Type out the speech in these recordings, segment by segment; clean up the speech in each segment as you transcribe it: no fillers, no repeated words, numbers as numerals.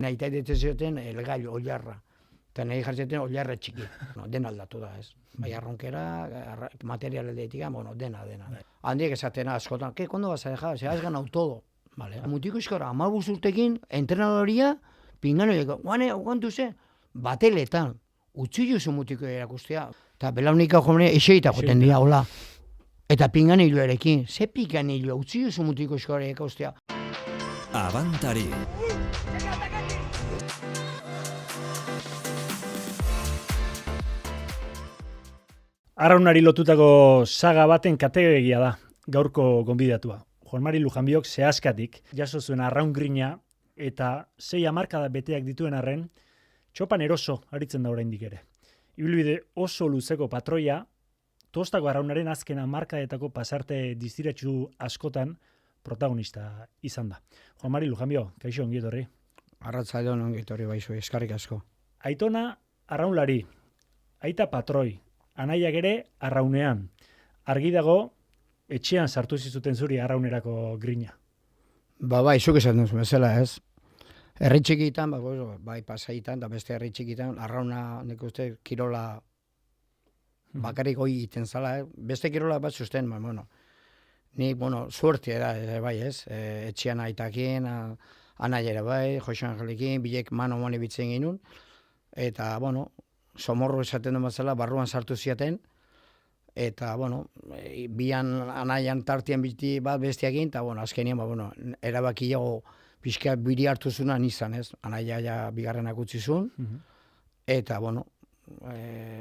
Naita ditzen zioten elgail, oilarra. Eta nahi jartzen oilarra txiki. Den aldatu da, ez. Bai, arronkera, material aldeetik, dena. Handiek esaten askotan, kondo vas a dejar? Se has ganado todo. Vale. Mutiko eskora, 15 urtekin, entrenadoria, pingano guane, ogantu ze, bateletan, utzi juzu mutiko erakustea. Eta belaunika jomene, eseita joten dira, hola. Eta pinganiloarekin, ze pinganilo, utzi juzu mutiko eskora erakustea. Abantari. Arraunari lotutako saga baten kategoria da, gaurko gonbidatua. Juan Mari Lujanbiok zehazkatik jaso zuen arraungrina eta 6 hamarkada beteak dituen arren, txopan eroso aritzen da oraindik ere. Ibilbide oso luzeko patroia, tostako arraunaren azken hamarkadetako pasarte distiratsu askotan protagonista izan da. Juan Mari Lujanbio, kaixo ongi etorri. Arratzaldon ongi etorri baizu, eskarrik asko. Aitona arraunlari, aita patroi, anaiak ere arraunean. Argi dago, etxean sartu zizuten zuri arraunerako grina. Bai, zuk esan duzu, bezala ez. Herri txikitan, bai pasaitan, da beste herri txikitan, arrauna, nik uste, kirola bakarrik hoi egiten zala, beste kirola bat zuzten, nik, suerte da, bai ez, etxean aitakin, anaiera bai, Jose Angelekin, bilek mano bitzen ginun, eta, somorro esaten duen bazala, barruan sartu ziaten, eta, bian anaian tartian biti bat bestiakin, eta, azkenien, erabakiago pixka biri hartu zunan izan, ez? Anaia ja bigarrenak utzi zuen, eta,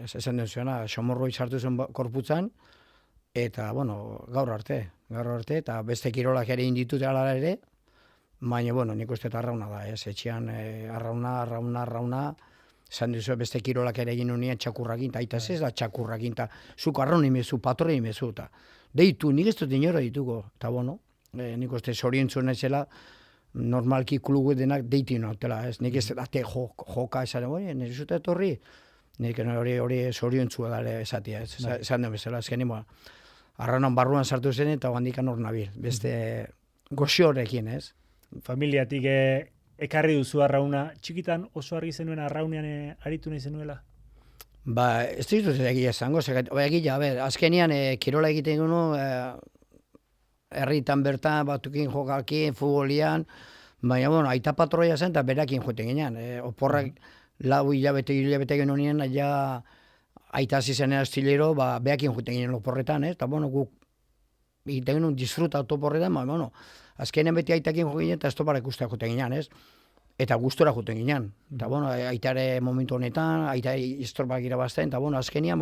esan den zuena, somorroi sartu zuen korputzan, eta, gaur arte, eta beste kirolak ere inditute ala ere, baina, nik uste arrauna da, ez? Etxean arrauna, esan duzu beste kirolak ere egin unien txakurrakin, eta ez da txakurrakin, eta zuk arraun imezu, patroi imezu, eta deitu, nik ez dut inora dituko, eta nik uste zoriontzun ezela, normalki klubu denak deitu nautela, ez? Nik ez date joka esan, nire zute etorri, nik hori zoriontzua da esatia, ez? Esan den bezala, ezken arraunan barruan sartu zen, eta handikan hor nabil, beste goxio horrekin, ez? Familiatik ekarri duzu arrauna, txikitan oso argi zenuen arraunean aritu nahi zenuela? Ez ditut egia esango, azkenian kirola egiten genu, herritan bertan, batukin jokakin, futbolian, baina, aita patroia zen, eta berakin joten ginen. Oporrak lau hilabete genuen, ja aita hasi zen estilero, behakin joten ginen oporretan, eta, guk egiten genuen disfruta oporretan, azkenean beti aitakin joten ginen, eta estoparak ustea joten ginen, ez? Eta gustora joten ginen. Eta, aitare momentu honetan, aita estorpak irabazten, eta, azkenean,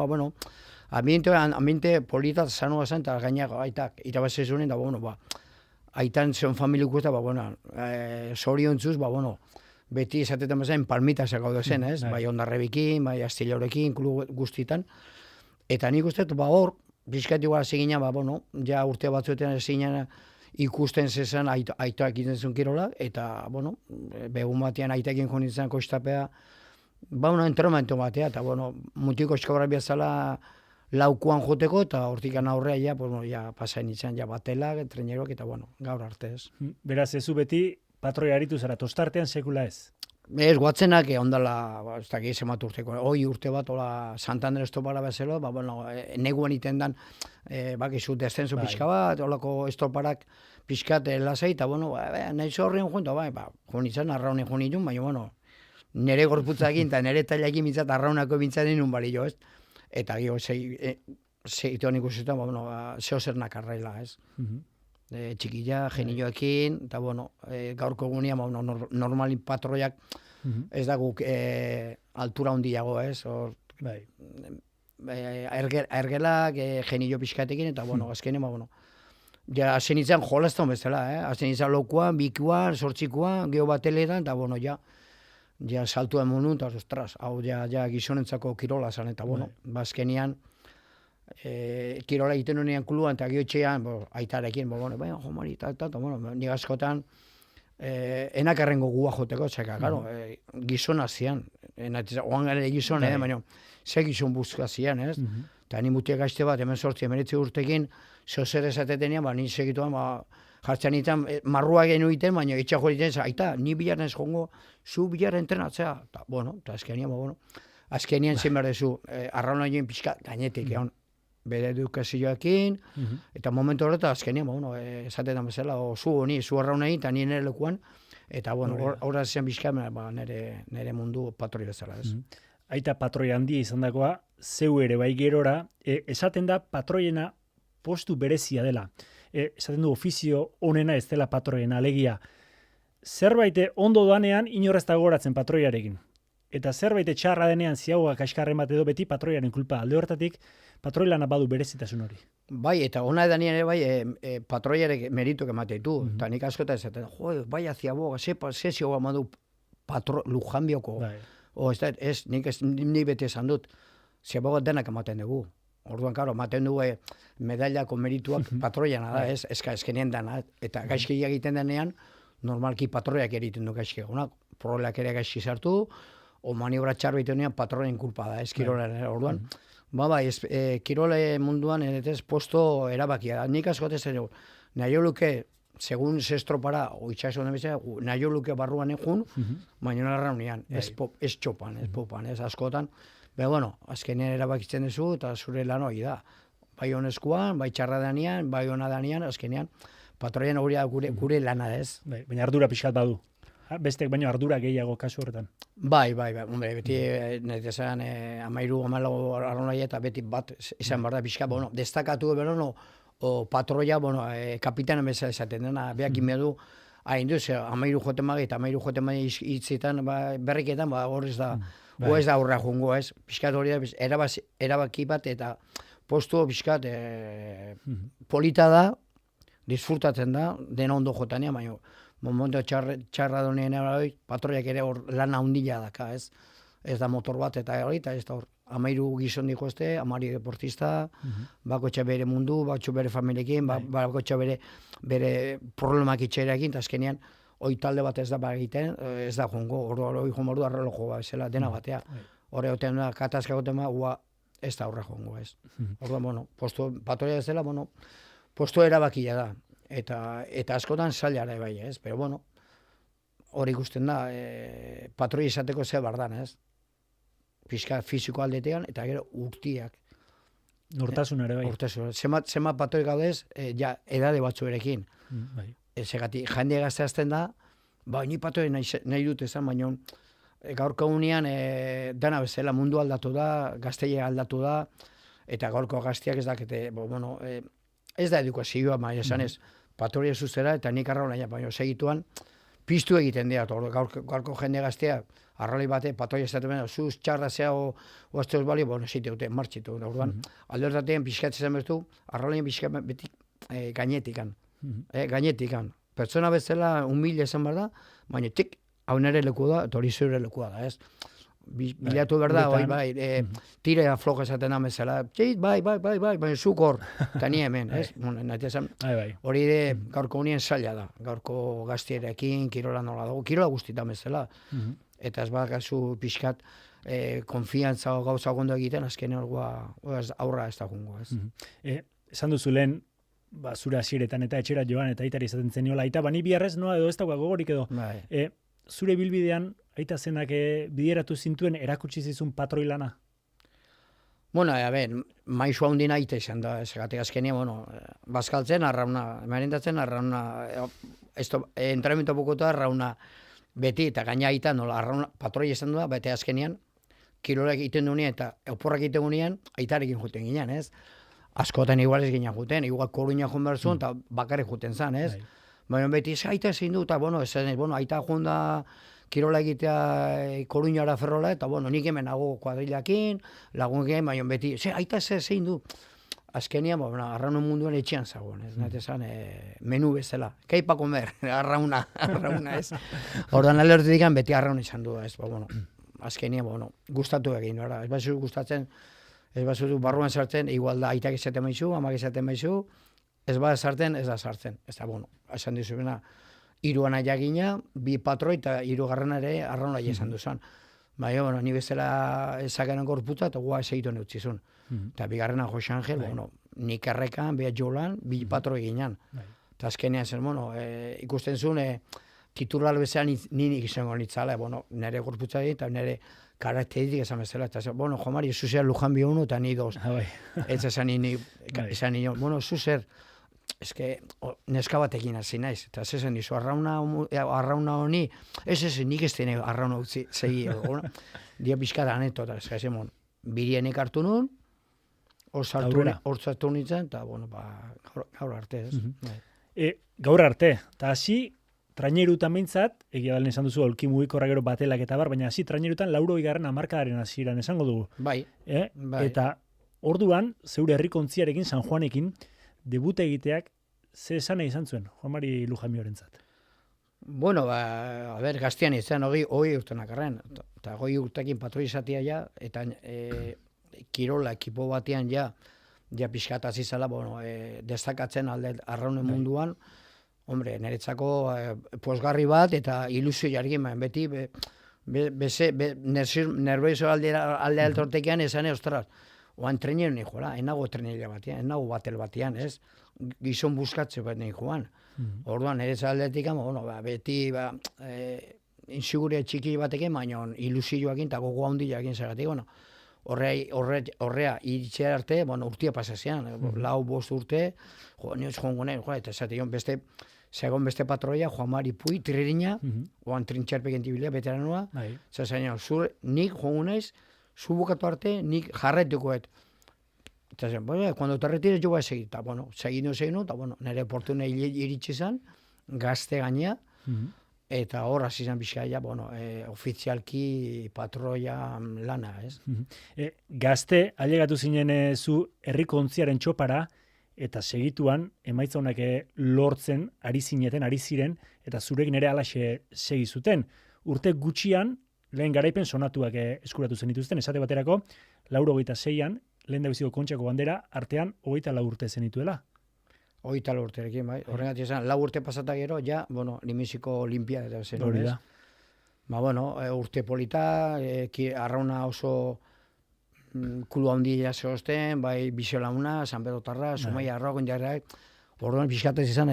ambiente polita zanua zen, eta gainak aitak irabazte zuen, eta, aitan zion familiko eta, zoriontzuz, beti esatetan bezain palmitak gaude zen, ez? Bai ondarrebikin, bai astilorekin, klub guztietan. Eta nik uste, hor, bizkati gara zegina, ja urte batzuetan zegina ikusten zezan aitoak egiten zuen kirolak, eta, begun batean aitakin joan izan kostapea, entrenamentu batea, eta, mutiko eskabra bezala laukuan joteko, eta hortikan aurrea, pasain izan, batelak, treneroak, eta, gaur arte ez. Beraz, ezu beti patroi aritu zara, tostartean sekula ez? Ez, guatzenak, ondala, ez dakit zemat urteko, urte bat, Santander estopara bezala, neguan iten dan, bakizu descenso pixka bat, olako estoparak pixkat lasai, eta, nahi zorrien junto, joan izan, arraunen joan itun, baina, nire gorputzakin, eta nire tailakin bintzat, arraunako bintzat inun bali jo, ez? Eta, zeitoan ikusetan, zeo zer nakarraila, ez? Txikila, genioekin, eta, gaurko gunean, normalin patroiak, ez da guk altura handiago, ez? Ergelak, genio pixkatekin, eta, azkenen, ja, hazen izan jolaztan bezala, hazen izan lokuan, bikuan, sortzikuan, geho bateletan, eta, ja, saltua emonu, eta, ostras, hau, ja, gizonentzako kirola zan, eta, azkenian, kirola egiten honean kluan, eta gehiotxean, aitarekin, jomari, eta, nik askotan, enakarrengo gua joteko, txeka, gizona zian, oan gara gizon, baina, ze gizon buzka zian, ez? Eta ni mutiak aizte bat, hemen sortzi, emeretzi urtekin, zeo zer esatetenean, ni segituan, Jartzen nintzen, marrua genuiten, baina etxea jo egiten, aita, ni bilan ez jongo, zu bilan entrenatzea. Ta, bueno, eta azkenian zen behar dezu, arrauna joan pixka gainetik, egon, bere edukazioekin, eta momentu horretan azkenian, esaten da bezala, zu arrauna egin, eta nien ere lekuan, eta, horra zen pixka, nire mundu patroi bezala, ez. Aita patroi handia izandakoa, zeu ere bai gerora, esaten da patroiena postu berezia dela. Esaten du ofizio onena ez dela patroiena, alegia. Zerbait ondo doanean inorrez da goratzen patroiarekin. Eta zerbait txarra denean ziagoa kaskarren bat edo beti patroiaren kulpa. Alde hortatik, patroi lana badu berezitasun hori. Bai, eta ona edanien ere bai, patroiarek merituk ematen du. Eta nik askota esaten, bai ziagoa, ze zioa madu Lujanbioko. Nik bete esan dut, ziagoa denak ematen dugu. Orduan, karo, ematen du medailako merituak patroiana da, ez? Ezkenien dana. Eta gaizki egiten denean, normalki patroiak egiten du gaizki egunak. Proleak ere gaizki sartu, o maniobra txarbitenean patroien kulpa da, ez kirolen. Orduan, kirole munduan, ez posto erabakia da. Nik askote zen dugu, nahi luke, segun zestropara, oitxaso nebizea, nahi luke barruan egun, baina narra unian, ez txopan, ez popan, ez askotan. Baina, bueno, azkenean erabakitzen duzu, eta zure lan hori da. Bai honezkoan, bai txarra danean, bai hona danean, azkenean, patroian hori gure lana ez. Baina ardura pixkat badu. Bestek baino ardura gehiago kasu horretan. Bai, hombre, beti netezan 13-14 arronaia eta beti bat izan behar da pixka, destakatu bero, patroia, kapitana bezala esaten dena, behak inbedu, hain duz, 13 joten magi eta 13 joten magi hitzetan, berriketan, horrez da, ez da aurra jungo, ez? Piskat hori da, erabaki bat eta postu piskat polita da, disfrutatzen da, dena ondo jotanean, baina momentu txarra donien patroiak ere hor lana hundila daka, ez? Ez da motor bat eta hori, eta ez da hor, 13 gizon diko ezte, 12 deportista, bakotxa bere mundu, bakotxa bere familiekin, bakotxa bere problemak itxerekin, eta azkenean, hoi talde bat ez da egiten, ez da jongo, hori jongo arrolojo bat, zela dena batea. Hore hoten da, katazka goten ez da horra jongo, ez. Orduan, patroia ez dela, postu erabakia da. Eta askotan zailara bai, ez. Pero, hori ikusten da, patroi izateko ze bardan, ez. Pizka fisiko aldetean, eta gero urtiak. Nortasun ere bai. Urtasun. Zema patroi gaudez, edade batzuerekin. Ezegatik, jende gazteazten da, ni patroi nahi dut ezan, baina gaurko unean dana bezala mundu aldatu da, gazteia aldatu da, eta gaurko gazteak ez dakete, ez da edukazioa, baina esan ez, patroia zuzera, eta nik arraun nahi, baina segituan, piztu egiten dira, gaurko jende gazteak, arrali bate, patroia ez dut, zuz txarra zea o azteoz bali, zite dute, martxitu. Alde hortatean, pixkatzen bertu, arralien pixkat beti gainetikan. Gainetikan. Pertsona bezala humile esan behar da, baina tik, hau nere leku da, eta hori zure lekua da, ez? Bilatu behar da, tire afloja esaten da bezala, bai, baina zuk hor, eta ni hemen, ez? Hori gaurko unien zaila da, gaurko gaztierekin, kirola nola dago, kirola guztietan bezala. Eta ez bakazu pixkat konfiantza gauza gondo egiten, azken aurra ez da jungo, ez? Esan duzu lehen, zure hasieretan eta etxera joan eta aitari izaten zeniola, aita, bani biharrez noa edo ez dagoa gogorik edo. Zure bilbidean, aita zenak bideratu zintuen erakutsi zizun patroi lana? Maizu handina aita izan da, ez gatik azkenean, bazkaltzen, arrauna, emarentatzen, arrauna, entrenamiento bukota, arrauna, beti, eta gaina aita, arrauna, patroi izan da, bete azkenean, kirolak egiten duenean, eta oporrak egiten duenean, aitarekin juten ginen, ez? Askotan igual ez ginen juten, igual Koruña joan behar zuen, eta bakarrik juten zan, ez? Baina beti, aita zein du, eta, aita joan da, kirola egitea Koruñara ferrola, eta, nik hemen nago kuadrilakin, lagunken, baina beti, aita zein du. Azkenian, arrauna munduan etxean zagoen, ez? Natesan, menu bezala. Kaipa comer, arrauna, ez? Ordan alertetik beti arrauna izan du, ez? Azkenian, gustatu egin, ez bazu gustatzen, ez bazu barruan sartzen, igual da, aitak esaten maizu, amak esaten maizu, ez bada sartzen, ez da sartzen. Ez da, esan dizuena, 3 anaiagina, 2 patroi eta 3 ere arrauna esan duzan. Baina, ni bezala ezakenen gorputa, eta gua segituen utzizun. Eta bigarrena Jose Angel, nik errekan, beha jolan, 2 patroi ginen. Eta azkenean zen, bueno, ikusten zuen, titular bezala nik izango nitzala, nire gorputza eta nire karakteristik esan bezala. Eta bueno, jo Mari, zu zer Lujanbio 1 eta ni 2. Ez esan ni, bueno, zu zer, eske neska batekin hasi naiz. Eta zezen dizu, arrauna honi, ez nik ez dene arrauna utzi, segi, dio pixkat anekdota, esan, birienik hartu nun, hor sartu nintzen, eta, bueno, gaur arte, ez. Gaur arte, eta hasi, trainerutan behintzat, egia dalen esan duzu, olki mugikorra gero batelak eta bar, baina hasi trainerutan 80. hamarkadaren hasieran esango dugu. Bai. Eta orduan, zeure herrikontziarekin, San Juanekin, debute egiteak, ze esan izan zuen, Juan Mari Lujambiorentzat? Bueno, gaztean izan, hogei urtenak arren, eta 20 urtekin patroi izatea ja, eta kirola ekipo batean ja pixkat hasi zela, bueno, destakatzen alde arraunen munduan, hombre, niretzako posgarri bat eta ilusio jargin, beti, nervioso alde altortekian esan, ostras, oan trenero nahi joala, enago trenero batean, enago batel batean, ez? Gizon buskatze bat nahi joan. Orduan, niretzako aldetik, beti, insiguria txiki batekin, baina ilusioakin eta gogoa handiakin zagatik, bueno, horrea iritxea arte, urtia pasazean, 4-5 urte, nioz joango nahi, eta esatean segon beste patroia, Juan Mari Puy, Tririna, oan trintxerpeken tibilia, veteranua, zazaino, nik joango naiz, zu bukatu arte, nik jarretukoet. Eta zen, cuando te retires jo bai segit, eta, seginu, eta, nire portuna iritsi zen, gazte gainea, eta hor hasi zen bizkaia, ofizialki patroia lana, ez? Gazte, ailegatu zinen zu herrikontziaren txopara, eta segituan, emaitza honak lortzen, ari ziren, eta zurekin ere alaxe segi zuten. Urte gutxian, lehen garaipen sonatuak eskuratu zen dituzten, esate baterako, 86an, lehen da biziko Kontxako bandera, artean 24 urte zenituela. 24 urterekin, bai. Horregatik esan, 4 urte pasata gero, ja, limiziko olimpia, eta zer. Hori da. Urte polita, arrauna oso kulu handia zehozten, bai Bizelauna, San Pedro Tarra, Zumaia Arrago, indiarrak, orduan pixkatez izan,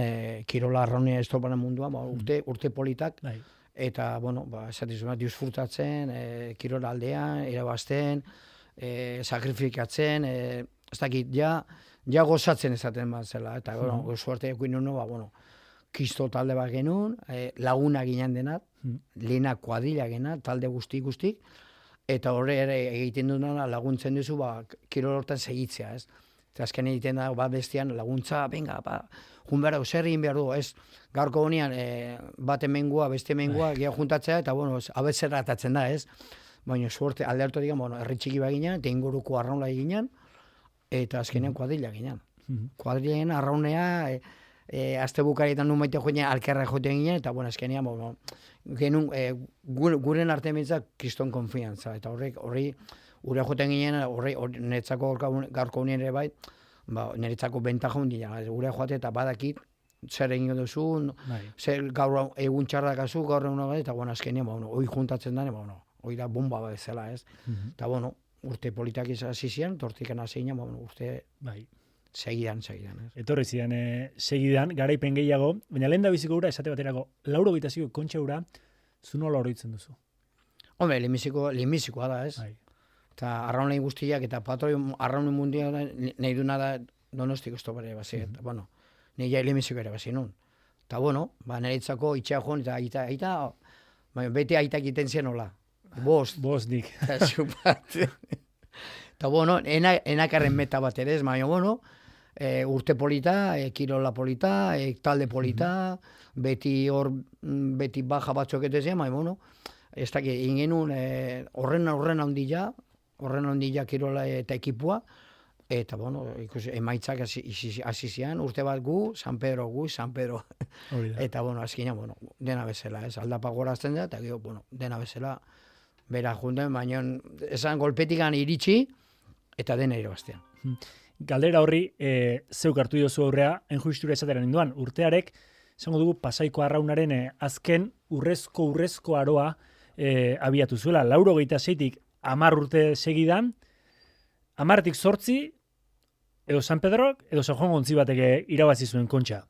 kirola arraunia estopanen munduan, urte politak, eta, esatizuna, disfrutatzen, kirola aldean, irabazten, sakrifikatzen, ez dakit, ja gozatzen ezaten bat zela, eta, suerte ekuin nuen, kisto talde bat genuen, laguna ginen denat, lehena kuadila gena, talde guztik, eta horre ere egiten duna laguntzen duzu, kirol hortan segitzea, ez? Eta azken egiten da, bestian laguntza, venga, junbera, zer egin behar du, ez? Gaurko honean, bate mengua, beste mengua, gehiago juntatzea, eta, abetzer ratatzen da, ez? Baina, suerte, alde hartu digan, herri txiki bat ginen, eta inguruko arraunla ginen, eta azkenean kuadila ginen. Kuadila ginen, arraunea, azte bukarietan nun maite joan alkerra joten ginen, eta, azkenean, genuen, guren arte mintzak kriston konfiantza, eta horri, ure joten ginen, niretzako gaurko unien ere bai, niretzako bentaja hundina, ure joate eta badakit, zer egin duzun, zer gaur egun txardakazu, gaur egun eta azkenean, hoi juntatzen dene, hoi da bomba bezala, ez? Eta, urte politak hasi zian, tortikan hasi ginen, urte segidan. Etorri zidan, segidan, garaipen gehiago, baina lehen da biziko ura, esate baterako, 80ko Kontxa ura, zu nola oroitzen duzu? Hombre, limizikoa da, ez? Eta arraunen guztiak, eta patroi arraunen mundia nahi duna da Donostiko estopare basi, eta, nahi jai limiziko ere basi nun. Eta, niretzako itxea joan, eta aita, beti aitak iten zien hola. Bost nik. Eta, enakarren meta bat ere ez, baina, urte polita, kirola polita, talde polita, beti baja batzuk eta zen, baina, ez dakit, ingenun horren handila kirola eta ekipua, eta, emaitzak hasi zian, urte bat San Pedro. Eta, azkenean, dena bezala, ez, aldapa gorazten da, eta, dena bezala, bera junten, baina, esan golpetikan iritsi, eta dena irabaztean. Galdera horri, zeuk hartu diozu aurrea, enjuistura esatera ninduan, urtearek, esango dugu, Pasaiko arraunaren azken urrezko aroa abiatu zuela. 86tik 10 urte segidan, 10tik 8, edo San Pedrok, edo San Juan Gontzi batek irabazi zuen Kontxa.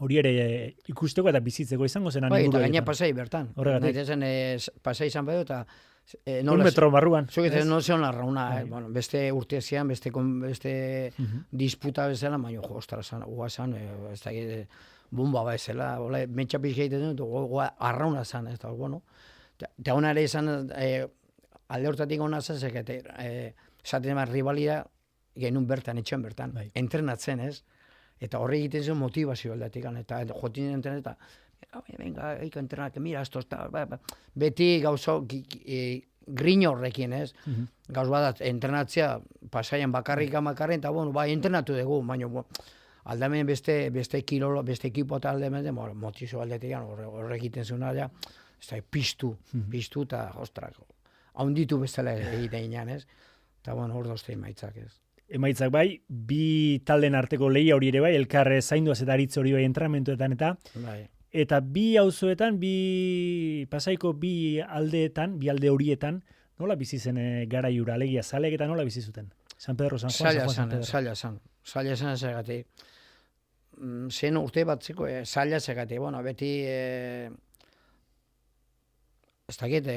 hori ere ikusteko eta bizitzeko izango zen Bai, eta inguru gaina horietan. pasai bertan. Horregatik. Nahi zen pasai izan bedo, eta Un metro barruan. Zuk ez? ez no zeon arrauna, Bai. bueno, beste urtezian, beste disputa bezala, baina jo, ostras, guazan, ez da bomba bezala, hola, mentxapiz egiten dut, arrauna zan, ez da, bueno. Eta hona ere izan, alde hortatik hona zan, esaten eman ribalia, genuen bertan, etxean bertan, Bai. entrenatzen, ez? Eta horre egiten zen motivazio aldatik, eta jotin enten eta, venga, hay que entrenar, que mira, esto está, beti gauza grin horrekin, ez? Gauz badat, entrenatzea, pasaian bakarrik, eta bueno, bai, entrenatu dugu, baina, aldamen beste kirolo, beste ekipo eta aldamen, motizo aldetik, horre egiten zuna, ja, ez da, piztu, eta, ostrak, haunditu bestela egiten inan, ez? Eta, bueno, hor dozte emaitzak, ez? Emaitzak bai, bi talden arteko lehia hori ere bai, elkarre zainduaz eta aritz hori bai entrenamentuetan Bai. eta bi auzoetan, Pasaiko bi alde horietan, nola bizi zen garaiura, alegia, zaleek eta nola bizi zuten? San Pedro, San Juan, San Juan, San Pedro. Zaila zan zegati. Zen urte batzeko, zaila zegati. Bueno, beti, ez dakit,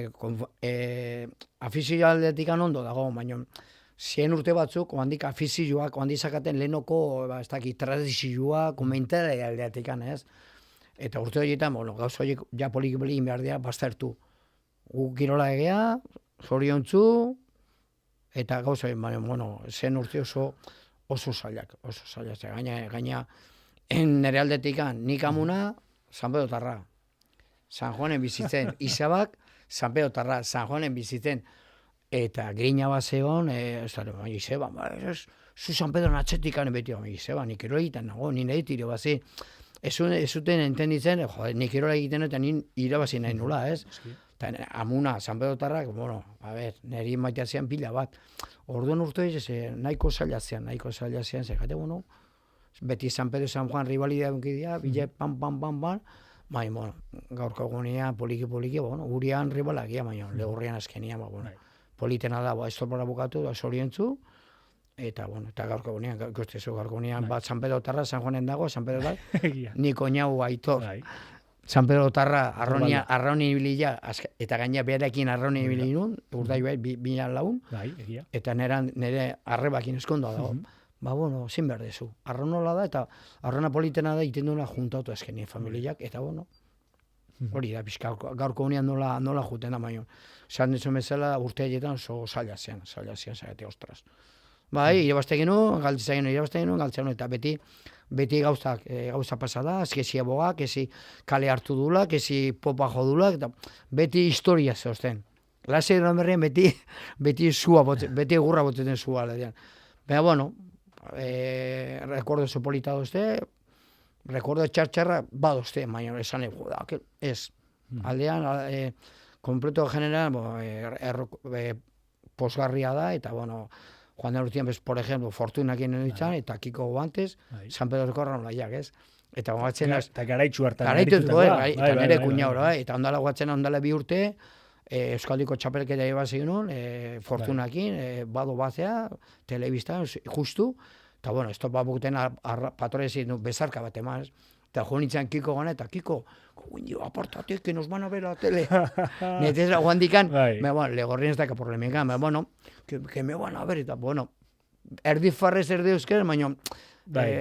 afizio aldetik ondo dago, baina, zen urte batzuk, handik afizioak, handik zakaten lehenoko, ez dakit, tradizioa, komentare aldetik, ez? Eta urte horietan, bueno, gauz horiek ja poliki behar dira baztertu. Gu kirola egea, zoriontzu, eta gauz horiek, bueno, zen urte oso zailak. Gaina, nire aldetik, nik amuna, San Pedro Tarra. San Juanen bizitzen, Izabak, San Pedro Tarra, San Juanen bizitzen. Eta grina bat zegoen, Izeba, zu San Pedro natxetik beti, Izeba, nik ero egiten nago, nire tiro bazi. Ez zuten entenditzen, nik erola egiten eta nik irabazi nahi nula, ez? Eta amuna, San Pedro Tarrak, bueno, niri maitea zean pila bat. Orduan urte nahiko zaila zean, zekate, bueno, beti San Pedro, San Juan, rivalidea dunkidea, bile, pam, bai, bueno, gaurko egunean, poliki, bueno, urian rivalagia, baina, lehurrian azkenian, bueno, politena da, estopora bukatu, da, zorientzu, eta, bueno, eta gaurko egunean, gaurko egunean, bat San Pedro Tarra, San Juanen dago, San Pedro Tarra, niko nau Aitor, San Pedro Tarra, arrauni ibilila, eta gaina berekin arrauni ibili nun, urdai bai, 2004, eta nire arrebakin eskondoa dago. Ba, bueno, zin behar dezu. Arraunola da, eta arrauna politena da, iten duela juntatu eskenien familiak, eta, bueno, hori da, pixka, gaurko unean nola juten da, baino. Zan dezu bezala, urte haietan oso zaila zean, zagate, ostras. Bai, irabazte genuen, eta beti gauza pasada, kezi aboga, kezi kale hartu dula, kezi popa jodula, eta beti historia zeozten. Lase berrien beti egurra boteten zua. Baina, bueno, rekordo oso polita dozte, rekordo txartxarra badozte, baina esan ez. Aldean, kompleto general, posgarria da, eta, bueno, Juan de Urtian, por ejemplo, Fortunak inen ditzan, eta Kiko Guantes, San Pedro Korran laiak, ez? Eta guatzen... Eta garaitu hartan. Eta nire kuñaura, eta ondala guatzen ondala 2 urte, Euskaldiko txapelketa ebasi genuen, Fortunakin, bado batzea, telebistan, justu, eta, bueno, esto babukten patorezi bezarka bat emaz, eta jo nintzen Kiko gana, eta Kiko, apartate, que nos van a ver la tele. Netes la guandikan, bueno, legorrien ez daka problemikan, bueno, que me van a ver, eta, bueno, erdi farrez erdi euskera, baina,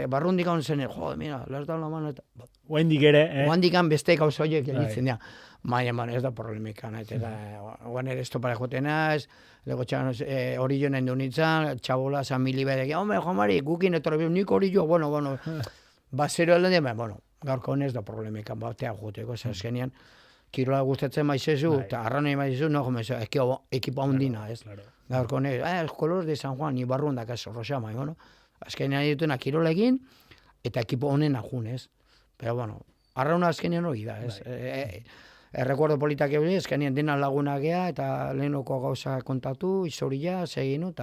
barrundikan zen, mira, las da la mano, eta... Guandik ere, Guandikan beste gauza horiek egitzen dira. Baina, ez da problemikan, eta guan ere estopara jotenaz, lego txan hori jo nahi dunitzen, txabola, San Milibedek, hombre, Juan Mari, gukin etorri, nik hori jo, bueno, bazero alden, bueno, gaurko honez da problemikan, batea joteko, zazkenean, kirola gustatzen maizezu, eta arranei maizezu, no, ekipo handina, ez? Gaurko honez, colores de San Juan, Ibarrundak, ez, Rosama, bueno, azkenean dituna kirola egin, eta ekipo honen ajun, ez? Pero, bueno, arrauna azkenean hori da, ez? Errekuerdo politak egin, azkenean dena lagunak gea, eta lehenoko gauza kontatu, historia, seginu,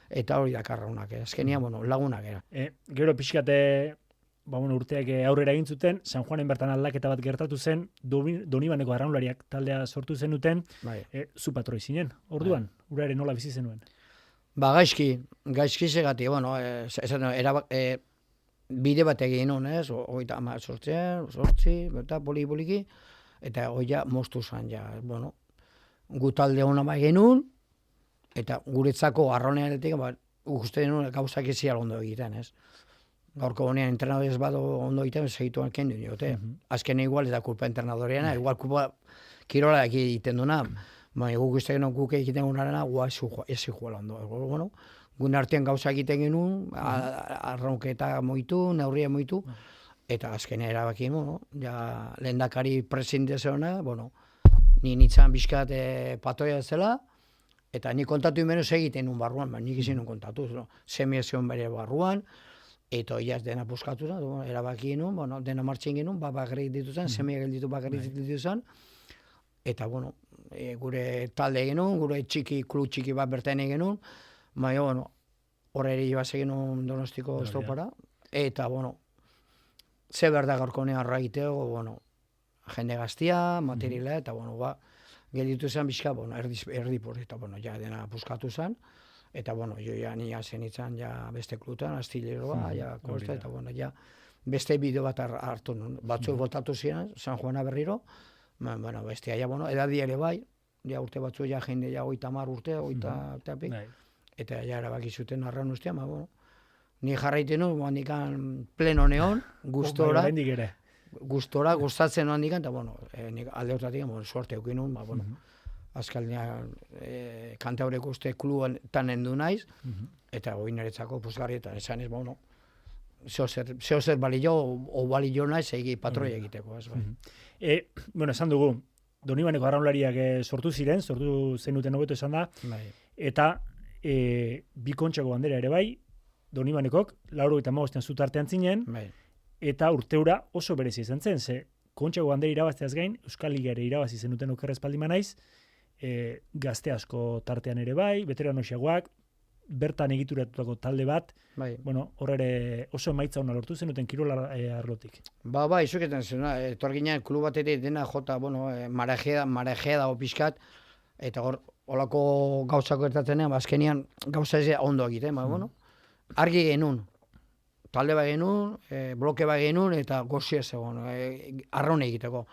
eta hori dakarraunak, azkenean, bueno, lagunak gea. Gero pixkate, urteak aurrera egin zuten, San Juanen bertan aldaketa bat gertatu zen, Donibaneko arraunlariak taldea sortu zenuten, zu patroi zinen, orduan, ura ere nola bizi zenuen? Ba, gaizki segati, bueno, bide bat egin hon, ez? Hogeita ama sortzi, eta poliki, eta hoia moztu zan, ja, bueno, gu talde hona bai genuen, eta guretzako arronearetik, uste genuen gauzak ezial ondo egiten, ez? Gaurko honean entrenadores bado ondo egiten, segituan kendu diote. Azken igual ez da kulpa entrenadoreana, igual kulpa kirola egiten duna, baina guk uste genuen guk egiten gunarena, ez igual ondo. Bueno, gun artean gauza egiten genuen, arronketa moitu, neurria moitu, eta azkenean erabaki, bueno, ja lehendakari presidente zeona, bueno, ni nintzen bizkat patoia zela, eta ni kontatu imenuz egiten nun barruan, nik izin nun kontatu, semia zeon bere barruan, eta oiaz dena puskatu zen, erabaki genuen, bueno, dena martxin genuen, bakarrik dituzen, semia gelditu bakarrik dituzen, eta, bueno, gure talde genuen, gure klub txiki bat bertan genuen, baina, bueno, horreri ibase genuen Donostiko estopara, eta, bueno, ze berda gaurkonean arra egiteko, bueno, jende gaztia, materiala, eta, bueno, gelditu zen bizka, bueno, erdi porri, eta, bueno, ja dena puskatu zen, eta, bueno, jo ja nia zenitzen ja beste klutan, Astilleroa, ja kosta, eta, bueno, ja beste bideo bat hartu nun. Batzuk botatu ziren, San Juana berriro, bueno, bestia, ja, bueno, edadi ere bai, ja urte batzu, ja jende, ja 30 urte, 30 eta ja erabaki zuten arraun ustean, bueno, ni jarraiten nun, handikan pleno neon, gustora, gustatzen handikan, eta, bueno, alde hortatik, bueno, suerte eukin nun, bueno, azkaldean kantaureko uste kluban endu naiz, eta hori niretzako puzgarri, eta esan ez, bueno, zeo zer balio, o balio naiz egi patroi egiteko, ez bai. Bueno, esan dugu, Donibaneko arraunlariak sortu zenuten hobeto esan da, eta bi kontxako bandera ere bai, Donibanekok, 95 zutartean zinen, eta urteura oso berezi izan zen, ze kontxako bandera irabazteaz gain, Euskal Liga ere irabazi zenuten okerrez paldi naiz, gazte asko tartean ere bai, veteranosiagoak, bertan egituratutako talde bat, bueno, hor ere oso emaitza hona lortu zenuten kirola arlotik. Bai, izuketan zen, etorginean klub bat ere dena jota, bueno, marejea dago pixkat, eta hor, holako gauzako ertatzenean, azkenian gauza ez ondo egiten, bueno, argi genuen, talde bat genuen, bloke bat genuen, eta gozia zegoen, arraun egiteko.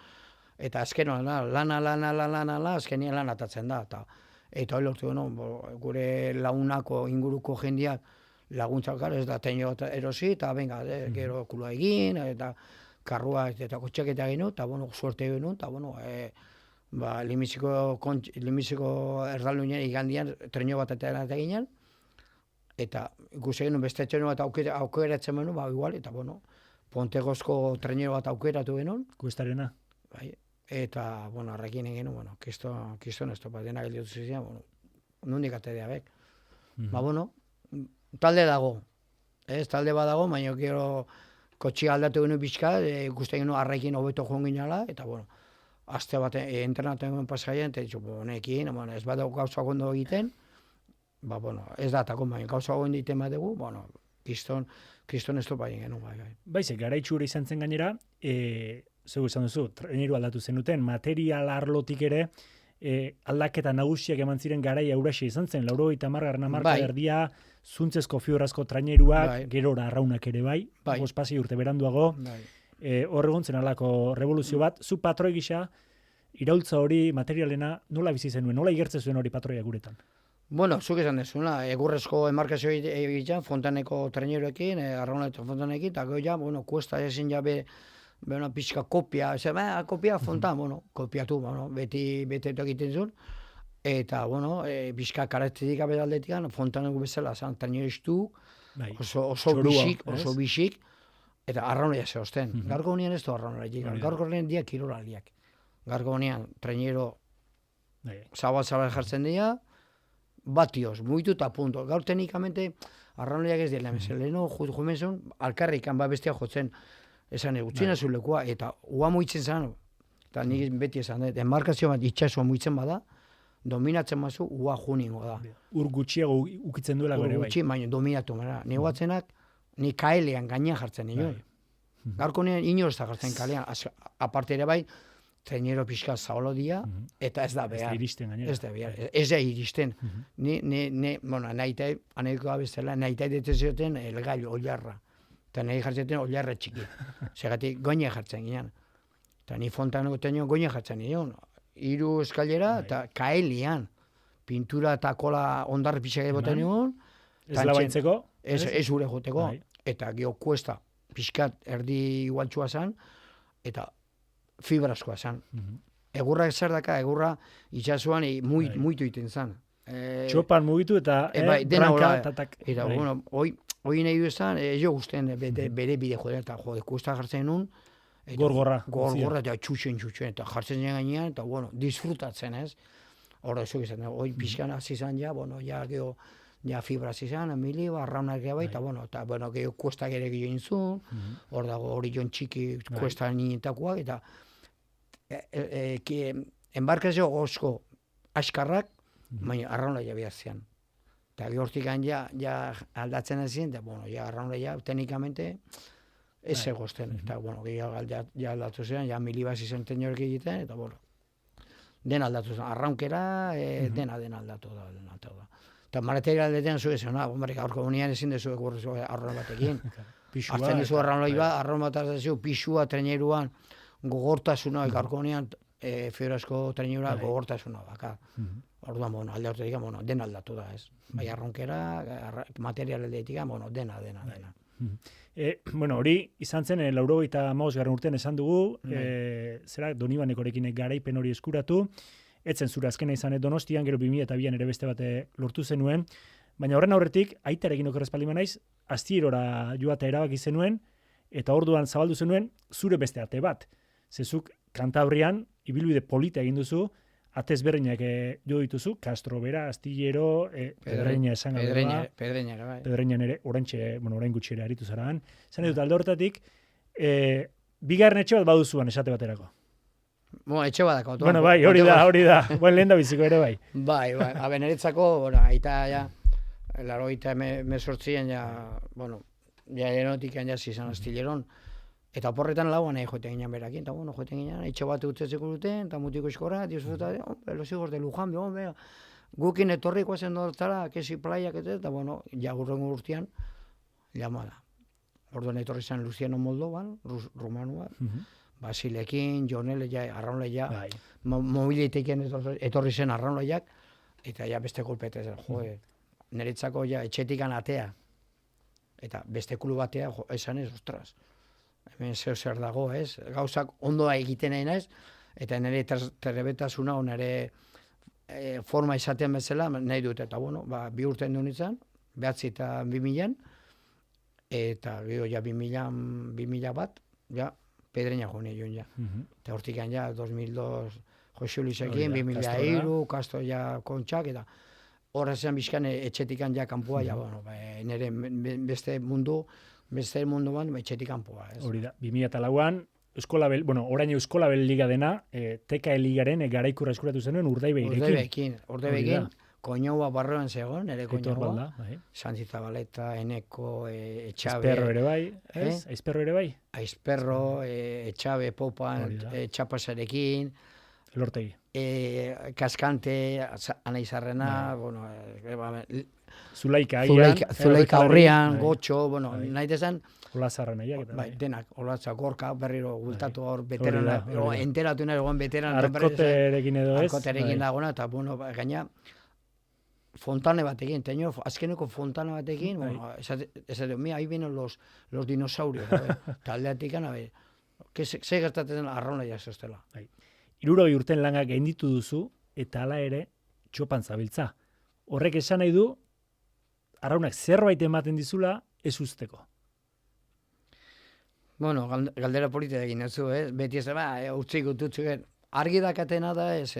Eta azkenean, lana, azkenean lan atatzen da. Eta hori lortu gure lagunako inguruko jendeak laguntzak ez da teño erosi, eta venga, gero kuloa egin, eta karrua eta kotxeketa egin, eta bueno, suerte egin, eta bueno, limiziko erdaldunean igandian treño bat eta eginen, eta ikusi genuen beste etxeno bat aukeratzen genuen, igual, eta bueno, Pontegozko treñero bat aukeratu genuen. Kuestarena. Eta, bueno, arrekin egin, bueno, kiston ez topa, dena gelditu zizian, bueno, nondik atedea bek. Bueno, talde dago, talde bat dago, baina gero kotxia aldatu genuen pixka, ikusten genuen arrekin hobeto joan ginala, eta, bueno, aste bat entrenatu genuen pasaien, eta honekin, ez bat dago gauza gondo egiten, bueno, ez da atako, baina gauza gondo egiten bat dugu, bueno, kiston ez topa egin genuen, bai. Baize, garaitxura izan zen gainera, zeu esan duzu, traineru aldatu zenuten, material arlotik ere, aldaketa nagusiak eman ziren garaia Eurasia izan zen, 90. Marka erdia, zuntzezko fibrazko traineruak, gerora arraunak ere bai, bospasi urte beranduago, hor egon zen alako revoluzio bat, zu patroi gisa, iraultza hori, materialena, nola bizi zenuen, nola igertze zuen hori patroia guretan? Bueno, zuk esan dezuna, egurrezko emarkazio egiten, Fontaneko traineruekin, arraunetan Fontanekin, eta gero bueno, kuesta ezin jabe, pixka kopia, kopia Fontan, bueno, kopiatu, bueno, beti egiten zuen, eta, bueno, pixka karakteristika bedaldetik, Fontaneko bezala, zan, traineriztu, oso bisik, eta arraunean zehozten. Gaurko honean ez du arraunean, gaurko honean dia kirolaliak. Gaurko honean trainero zabal jartzen dira, batioz, muitu eta punto. Gaur teknikamente, arraunleak ez dira, leheno, jumenzun, alkarrikan bestia jotzen, esan utxina zulekua, eta ua muitzen zan, eta nik beti esan, enmarkazio bat itxasua muitzen bada, dominatzen mazu, ua juningo da. Ur gutxiago ukitzen duela gore bai. Gutxi, baina dominatu, nik batzenak, nik kaelean gainean jartzen nioen. Gaurko nien inoz da jartzen kalean, aparte ere bai, trainero pixka zaolo dia, eta ez da behar. Ez da behar, ez da iristen. Bueno, nahitai, anekoa bezala, nahitai detezioten elgailo, oiarra. Eta nahi jartzen oilarre txiki. Segatik goine jartzen ginen. Eta ni fontaneko teño goine jartzen ginen. 3 eskailera eta kaelian. Pintura eta kola ondar pixak boten nion. Ez labaitzeko? Ez gure joteko. Bai. Eta geho kuesta pixkat erdi igualtxua zan, eta fibraskoa zan. Egurrak zer daka, egurra itxasuan muitu iten zan. Txopan mugitu eta dena branka, hola. tatak. Eta, bueno, hoi nahi du ezan, jo guztien bere bide joder, eta jode, kuesta jartzen nun. Gorgorra. Gorgorra, eta txutxen, eta jartzen zen gainean, eta, bueno, disfrutatzen, ez? Horra, eso izan, hoi pixkan hasi zan ja, bueno, ja, geho, ja fibra hasi zan, emili, arraunak bai, eta, bueno, geho kuestak ere gehiago intzun, hor dago hori joan txiki kuesta nintakoak, eta enbarkazio gozko askarrak, baina arraunla ja behar eta gehortik ja aldatzen ezin, eta, bueno, ja arraunla ja teknikamente ez egozten, eta, bueno, gehiago ja aldatu zen, ja milibasi zen tenorek egiten, eta, bueno, den aldatu zen, arraunkera, dena aldatu da. Eta materialetan zu esan, hombre, gaurko unian ezin dezu arraun batekin. Artzen dezu arraun bat hartzen pixua, treneruan, gogortasuna, gaurko unian, fibrasko trenerua, gogortasuna, baka. Orduan, bueno, alde horretik, bueno, den aldatu da, ez. Bai, arronkera, materialetik, bueno, dena. Bueno, hori izan zen, 95. urtean esan dugu, zera, Donibanekorekin garaipen hori eskuratu, etzen zura azkena izan Donostian, gero 2002an ere beste bate lortu zenuen, baina horren aurretik, aitarekin okerrezpaldi manaiz, Astierora joatea erabaki zenuen, eta orduan zabaldu zenuen, zure beste ate bat. Zezuk Kantabrian, ibilbide polita egin duzu, ate ezberdinak jo dituzu, Castro Bera, Astillero, Pedreña esan gabe. Pedreña, bai. Pedreñan ere, orain gutxi ere aritu zaragan. Zan dut, alde hortatik, bigarren etxe bat baduzuan esate baterako. Bueno, etxe badako. Bueno, bai, hori da. Buen lehen da biziko ere bai. Bai, niretzako, bueno, aita ja, 98 ja, bueno, ja erotikan ja zizan Astilleron, eta oporretan lauan joeten ginen berakin, eta bueno, joeten ginen, etxe bat utzetzeko duten, eta mutiko eskorra, disfruta, los hijos de Luján, gukin etorriko zen dortara, kesi plaiak eta bueno, ja gurrengo urtean, llamada. Orduan etorri zen Luciano Moldovan, rumanua, Basilekin, Jonele, arraunle ja, mobiliteken etorri zen arraunleak, eta ja beste kolpete zen, niretzako ja etxetikan atea, eta beste kulu batea, esan ez, ostras, hemen zer dago, ez, gauzak ondoa egiten nahi naiz, eta nire trebetasuna, nire forma izatean bezala, nahi dut, eta bueno, 2 urtean duen izan, 9 eta 2000, eta gero ja 2000 bat, ja, Pedreña joan joan ja. Eta hortik ja, 2002 Jose Luisekin, 2003, Castro ja kontxak, eta horra zen bizkan etxetikan ja kanpoa, ja, bueno, nire beste mundu ban, etxetik kanpoa. Hori da, 2004an, orain Euskolabel Liga dena, TKE Ligaren garaikurra eskuratu zenuen Urdaiberekin. Urdaiberekin, Koñoa barroan zegoen, ere Koñoa, Santi Zabaleta, Eneko, Etxabe. Aizperro ere bai, ez? Aizperro ere bai? Aizperro, Etxabe, Popan, Txapasarekin. Lortegi. Kaskante, Anaizarrena, bueno, Zulaika aurrian, Gotxo, bueno, nahi dezan. Olazarra nahiak eta. Bai, denak, Olazarra, Gorka, berriro gultatu hor, veterana, enteratu nahi egon veterana. Arkoterekin edo ez? Arkoterekin dagona, eta, bueno, gaina, fontane batekin, azkeneko fontane batekin, bueno, esate, mira, ahí vienen los dinosaurios, taldeatik, ze gertatzen arrauna jasostela. 60 urten langa gainditu duzu, eta hala ere, txopan zabiltza. Horrek esan nahi du, arraunak zerbait ematen dizula, ez usteko. Bueno, galdera polita egin ez du, beti ez da, utzik, argi dakatena da, ez,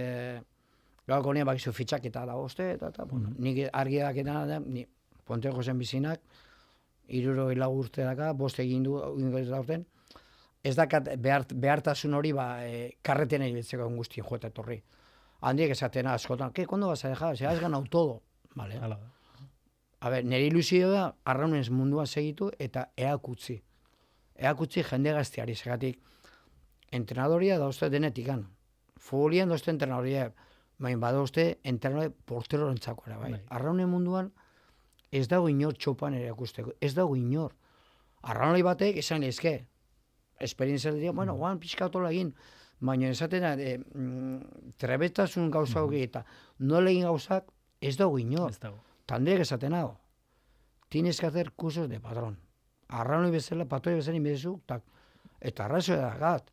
gauko nien bakizu fitxaketa da oste, eta, bueno, nik argi dakatena da, ni Ponteko zen bizinak, 64 urte daka, 5 egin du, urten, ez dakat behartasun hori, karretena ibiltzeko guztien joeta etorri. Handiek esatena askotan, ¿kondo vas a dejar? Se has ganado todo. Vale. A ver, nire ilusio da, arraunez mundua segitu eta eakutzi. Eakutzi jende gazteari, segatik, entrenadoria da uste denetikan. Futbolien da uste entrenadoria, baina bada uste entrenadoria portero rentzako. Arraunen munduan ez dago inor txopan ere akusteko, ez dago inor. Arraunlari batek esan lehizke, esperientzia dira, bueno, guan pixka otola egin, baina esaten da, trebetasun gauza hori eta nola egin gauzak ez dago inor. Ez dago. Tandeak esaten hau, tienes que hacer cursos de patrón. Arraunlari bezala, patroi bezala inbedezu, eta arrazoa da gat.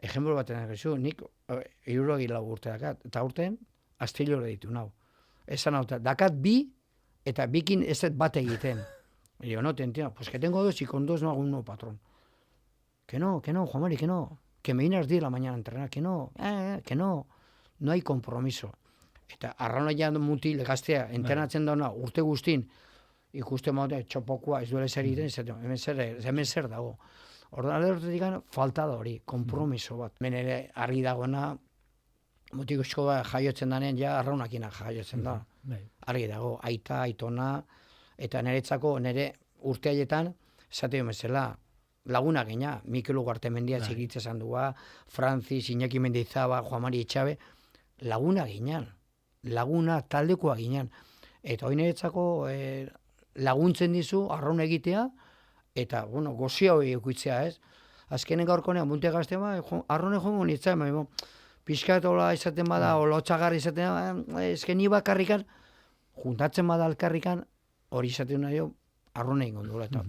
Ejemplo baten egizu, nik 64 urte dakat, eta urtean, astilora ditu nau. Esan hau, dakat bi, eta bikin ez dut bat egiten. Y yo, no te entiendo, pues que tengo dos y con dos no hago un nuevo patrón. Que no, Juan Mari, que no. Que me vine a las 10 de la mañana a entrenar, que no, no hay compromiso. Eta arraunaia mutil gaztea, entrenatzen dauna urte guztin, ikusten maute txopokoa ez duela zer egiten, hemen zer dago. Ordan aldertetik falta da hori, kompromiso bat. Hemen ere argi dagoena, mutiko esko jaiotzen danean, ja arraunakina jaiotzen da. Argi dago, aita, aitona, eta niretzako, nire urte haietan, esate bezala, laguna gina, Mikel Ugarte mendia txikitza esan dua, Francis, Iñaki Mendizaba, Juan Mari Etxabe, laguna ginean, laguna taldekoa ginean. Eta hori niretzako laguntzen dizu, arraun egitea, eta, bueno, gozia hori eukitzea, ez? Azkenen gaurkonean, munte gazte, arraune jongo nintzen, pixkatola izaten bada, o lotxagarri izaten bada, ezken ni bakarrikan, juntatzen bada alkarrikan, hori izaten nahi, arraune ingon duela. Eta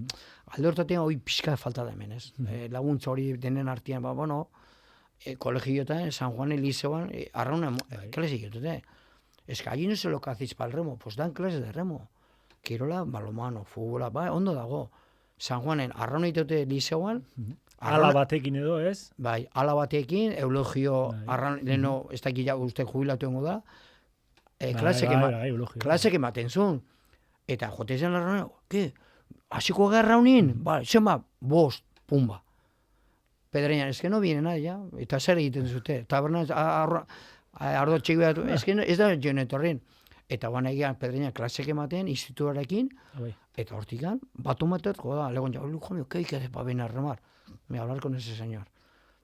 alde hortatik hori pixka falta da hemen, ez? Laguntza hori denen artean, bueno, kolegioetan, San Juan Eliseoan, arraune, klasik dute. Ez que allí no se lo que hacéis para el remo, pues dan clases de remo. Kirola, balomano, futbola, ondo dago. San Juanen, arraune dute Liseoan, Ala batekin edo, ez? Bai, ala batekin, eulogio, leheno, ez dakit ja uste jubilatu engo da, klasek ematen zuen. Eta jote zen arraune, ke, hasiko gara honin? Bai, zenba, bost, pumba. Pedreñan, ez que no viene nadie, ja? Eta zer egiten zute. Taberna, ardo txiki bat, ez da joan etorrin. Eta guan egian, Pedreñan, klasek ematen, instituarekin, eta hortikan, batu matet, joda, legon ja, jo, ¿qué hay que hacer para venir a remar? Me hablar con ese señor.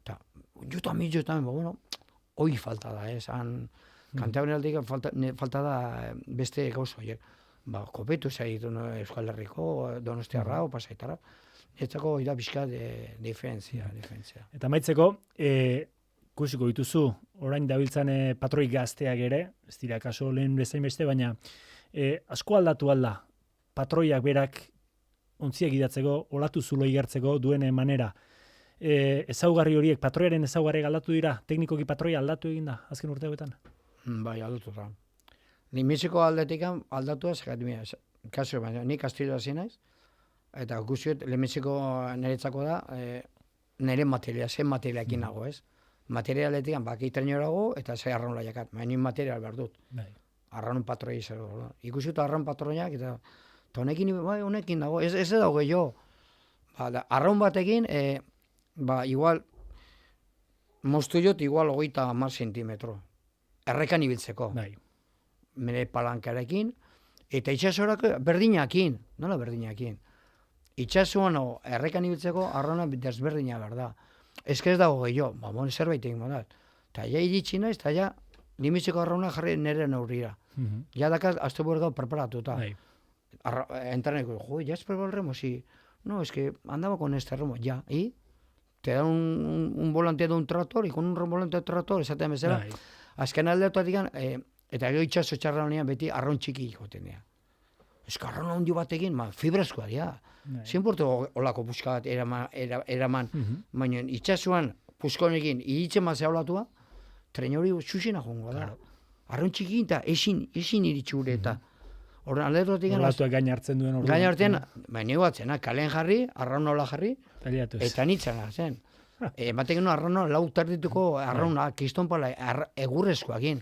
Ta, yo también, bueno, hoy falta da, Kantabrialdik falta da beste gauza horiek. Kopetu zaitu Euskal Herriko, Donostiarra, Pasaitara. Etzako da pixka diferentzia. Eta maitzeko, kusiko dituzu, orain dabiltzan patroi gazteak ere, ez dira kaso lehen bezain beste, baina asko aldatu alda, patroiak berak ontziak idatzeko, olatu zulo igartzeko duen manera. Ezaugarri horiek, patroiaren ezaugarri aldatu dira, teknikoki patroia aldatu egin da, azken urte hauetan? Bai, aldatu da. Nimiziko aldetik aldatu da, kaso, nik Astiro hasi naiz, eta guziot, lehenbiziko niretzako da, nire materia, zen materialekin nago, ez? Materialetik, baki treñorago, eta ze arraun laiakat, baina material behar dut. Arraun patroi izango. Ikusiut arraun patroiak, eta honekin dago, ez dago gehiago. Arraun batekin, igual, moztu jot, igual 30 zentimetro. Errekan ibiltzeko. Mene palankarekin, eta itxasorako berdinakin. Nola berdinakin? Itxasuan errekan ibiltzeko arrauna desberdina behar da. Ez que ez dago gehiago, zerbait egin modat. Eta ja iritsi naiz, eta ja limitzeko arrauna jarri nire neurrira. Ja dakat, azte burgau preparatuta. Entreneko, ya has probado el remo, sí. No, es que andaba con este remo, ya. ¿Y? Te dan un volante de un tractor, y con un volante de tractor, esaten bezala. Azken aldeatuatik, eta gero itxaso txarra honean beti arraun txiki ikoten dira. Ez que arraun handi batekin, fibraskoa dira. Zinportu olako puska bat eraman, baina itxasuan puska honekin iritzen bat zehablatua, tren hori txusina jongo da. Arraun txiki eta esin iritsi gure eta. Horren aldeatuatik... Olatuak gain hartzen duen orduan. Gain hartzen, baina batzen, kalen jarri, arraun nola jarri, eta nitzana zen. Ematek no arrauna lau tardituko arrauna, kistonpala, egurrezkoakin.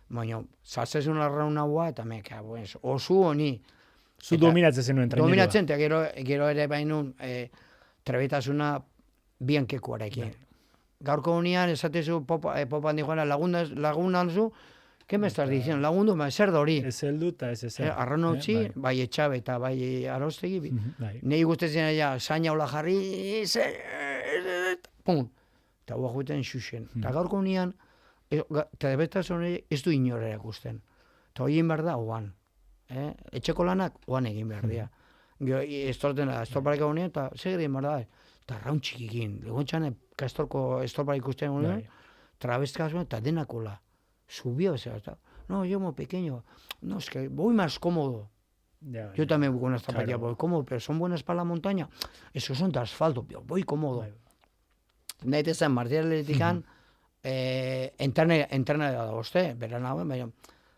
Baina, saltzezun arrauna hua, eta meka, osu honi. Zu dominatzen zenuen traineroa. Dominatzen, eta gero ere bainun trebetasuna biankekuarekin. Gaurko honian, esatezu popan dijoana, lagunan zu, ¿qué me estás diciendo? Lagundu, zer da hori. Ez heldu eta ez ezer. Arrauna utzi, bai Etxabe eta bai Arostegi. Nei gustetzen ja, zaina hola jarri, pum, eta hua jueten xuxen. Eta gaurko nian, trebetasun ez du inor erakusten. Eta hori egin behar da, oan. Etxeko lanak, oan egin behar dira. estorpareko honean, eta segeri emar da, eta arraun txikikin, legontxan, estorpara ikusten honean, trabezka zuen, eta denakola, subio, eta, no, yo muy pequeño, no, es que voy más cómodo. Yo también voy con unas zapatillas, voy cómodo, pero son buenas para la montaña. Esos son de asfalto, pero voy cómodo. Nahi zen, martialetikan, entrena da uste, beran hau, baina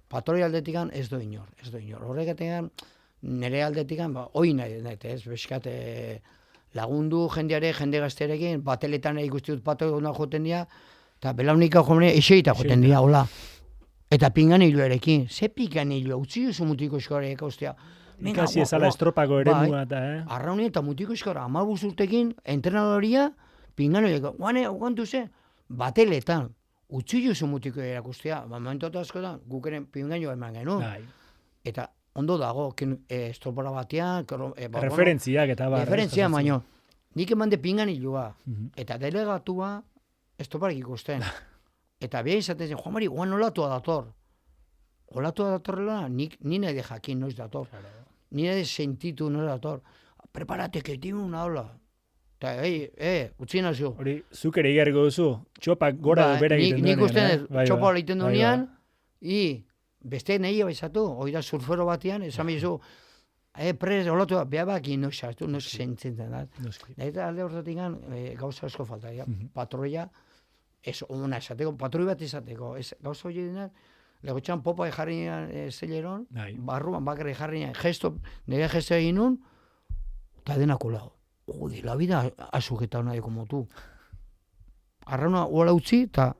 patroi aldetikan ez do inor. Horregatean, nire aldetikan, hoi nahi, ez, beskat, lagundu jende gazterekin, bateletan ikusti dut patroi gona joten dira, eta belaunika jomene, eseita joten dira, hola. Eta pingan hiluarekin. Ze pingan hilua? Utsi duzu mutiko eskora ekostea. Ikasi ezala estropako ere mua eta, Arrauni eta mutiko eskora, 15 urtekin, entrenadoria, pingan hilueko. Guantu ze, bateletan. Utsi duzu mutiko erakustea. Momentu eta askotan, gukeren pingan joa eman genuen. Eta ondo dago, estropora batean. Referentziak eta bar. Referentzia, baino. Nik eman de pingan hilua. Eta delegatua, estroparik ikusten. Eta beha izaten zen, Juan Mari, guan olatua dator. Olatua datorrela, ni nahi de jakin noiz dator. Ni nahi de sentitu noiz dator. Preparate, que tiene una ola. Eta, utzi nazio. Hori, zuk ere igarriko duzu, txopak gora bera egiten duenean. Nik uste txopa hori egiten duenean, beste nahi abaizatu, hori da surfero batean, esan bizu, prez, olatua, beha baki noiz hartu, noiz sentzen da. Eta alde horretik gauza asko falta, patroia, ez ona esateko, patroi bat esateko, gauza hori dinan, legotxan popa jarri nian zeleron, barruan bakarri jarri nian, nire gesto egin nun, eta denako lau. Jode, la vida ha sujetado nadie como tú. Arrauna hola utzi, eta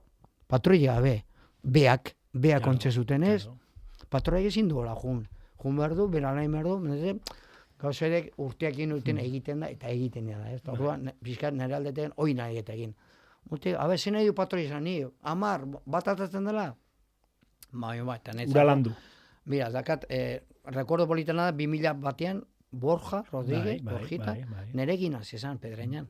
patroia gabe, beak ontxe zuten ez, patroia ezin duela jun. Jun behar du, bera nahi behar du, gauza ere urteak egiten da, eta egiten da, ez? Orduan, bizkat nire aldeten, hoi nahi eta egin. Habe, zen nahi du patroi izan nio, 10, bat atatzen dela? Eta netzako. Uralandu. Mira, dakat, rekordo politena da, 2000 batean, Borja, Rodríguez, Borjita, nerekin hasi esan, Pedreñan.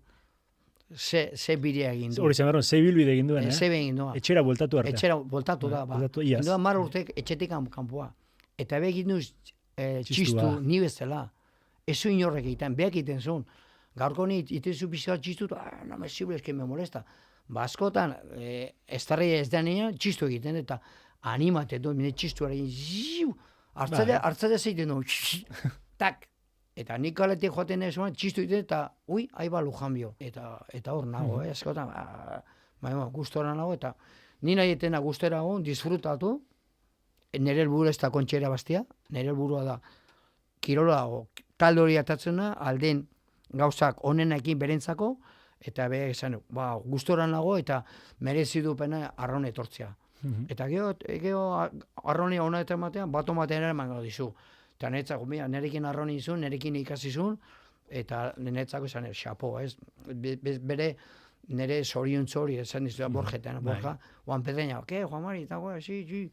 Ze bidea egin du. Hori zen, ze bilbide egin duen, Ze egin du. Etxera bueltatu arte. Etxera bueltatu da, ba. Egin du 10 urtek etxetik kanpoa. Eta be egin du txistu, ni bezala. Ez zu inorrek egiten, beak egiten zuen. Gaurko ni itezu bizitza txistu, no me sirve, es que me molesta. Ba, askotan, estarria ez denean, txistu egiten, eta animate du, mine txistuarekin, ziu, hartzadea zeiten du, tak. Eta nik kaletik joaten ez, txistu egiten, eta, aiba Lujanbio. Eta hor nago, askotan, gustora nago, eta ni nahi etena gustera hon, disfrutatu, nire helburu ez da kontxera bastia, nire helburua da, kirola dago, talde hori atatzena, alden gauzak onenekin berentzako, eta be esan, gustora nago eta merezi dupena arraun etortzea. Eta gero arrauni hona eta ematean, bat omatean ere eman dizu. Eta niretzako, nirekin arrauni izun, nirekin ikasi izun, eta niretzako esan, xapo, ez? Bere nire zorion txori, esan dizu, Borjetan, Borja, Juan Pedreña, Juan Mari, eta sí,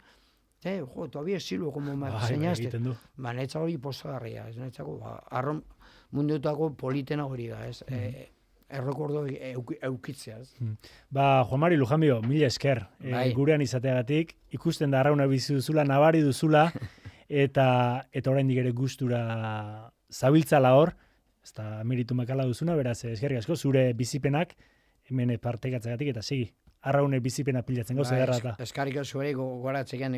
todavía sirvo como me enseñaste. Niretzako hori postagarria, ez niretzako, arraun mundutako politena hori da, ez? Errekordo eukitzea, ez? Juan Mari Lujanbio, mila esker, gurean izateagatik, ikusten da arrauna bizi duzula, nabari duzula, eta oraindik ere gustura zabiltzala hor, ez da meritu makala duzuna, beraz, eskerrik asko, zure bizipenak, hemen partekatzeagatik, eta segi, arraune bizipena pilatzen gauza derra eta. Eskarrik asko ere gogoratzean,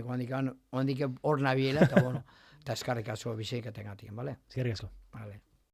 ondik hor nabiela, eta eskarrik asko bizikatengatik, bale? Eskerrik asko. Vale.